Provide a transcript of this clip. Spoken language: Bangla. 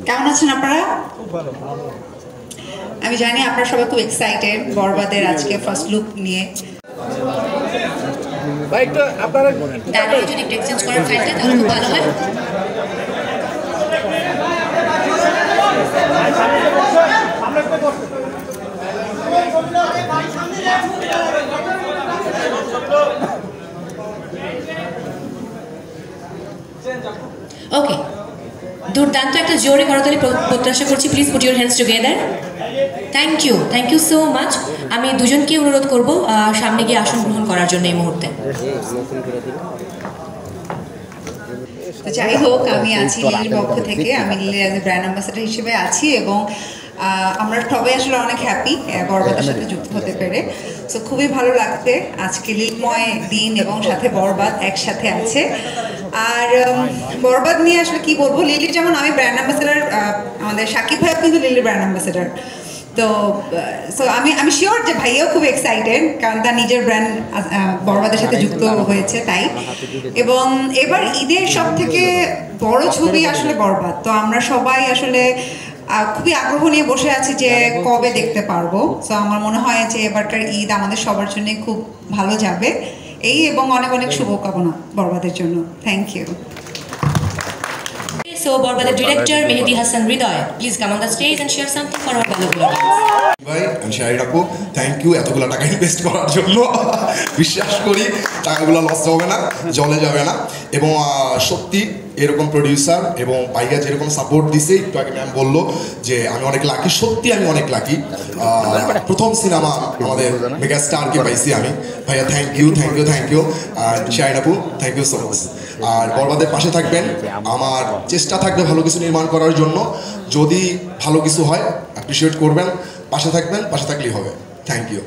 কেমন আছেন আপনারা? আমি জানি আপনারা সবাই খুব এক্সাইটেড বরবাদের আজকে ফার্স্ট লুক নিয়ে। যদি একটু এক্সচেঞ্জ করেন ফাইলটা তাহলে খুব ভালো হয়। ওকে, দুর্দান্ত একটা জোরে করতালি প্রত্যাশা করছি। Please put your hands together. Thank you so much. আমি দুজনকে অনুরোধ করব সামনে গিয়ে আসন গ্রহণ করার জন্য এই মুহূর্তে। যাই হোক, আমি আছি লিলির পক্ষ থেকে, আমি লিলির অ্যাজ এ ব্র্যান্ড অ্যাম্বাসেডর হিসেবে আছি এবং আমরা সবাই আসলে অনেক হ্যাপি বরবাদের সাথে যুক্ত হতে পেরে। সো খুবই ভালো লাগছে আজকে লীলময় দিন এবং সাথে বরবাদ একসাথে আছে। আর বরবাদ নিয়ে আসলে কি বলবো, লিলির যেমন আমি ব্র্যান্ড অ্যাম্বাসেডর, আমাদের সাকিব ভাইও কিন্তু লিলির ব্র্যান্ড অ্যাম্বাসেডর। তো সো আমি শিওর যে ভাইয়াও খুব এক্সাইটেড, কারণ তার নিজের ব্র্যান্ড বরবাদের সাথে যুক্ত হয়েছে তাই। এবং এবার ঈদের সব থেকে বড় ছবি আসলে বরবাদ, তো আমরা সবাই আসলে খুবই আগ্রহ নিয়ে বসে আছি যে কবে দেখতে পারবো। সো আমার মনে হয় যে এবারকার ঈদ আমাদের সবার জন্য খুব ভালো যাবে এই, এবং অনেক অনেক শুভকামনা বরবাদের জন্য। Thank you. So বরবাদের director Mehedi Hasan Hridoy, please come on the stage and share something for our ভালো ভাই। আমি শাহিদ আপু, থ্যাংক ইউ এতগুলো টাকা ইনভেস্ট করার জন্য। বিশ্বাস করি টাকাগুলো লস হবে না, জলে যাবে না। এবং সত্যি এরকম প্রডিউসার এবং ভাইয়া যেরকম সাপোর্ট দিছে, একটু আগে ম্যাম বললো যে আমি অনেক লাকি, সত্যি আমি অনেক লাকি। প্রথম সিনেমা আমাদের মেগা স্টারকে পাইছি আমি। ভাইয়া থ্যাংক ইউ। আর শাহিদ আপু থ্যাংক ইউ সো মাচ। আর বরবাদের পাশে থাকবেন, আমার চেষ্টা থাকবে ভালো কিছু নির্মাণ করার জন্য। যদি ভালো কিছু হয় অ্যাপ্রিসিয়েট করবেন, পাশে থাকবেন, পাশে থাকলেই হবে। Thank you.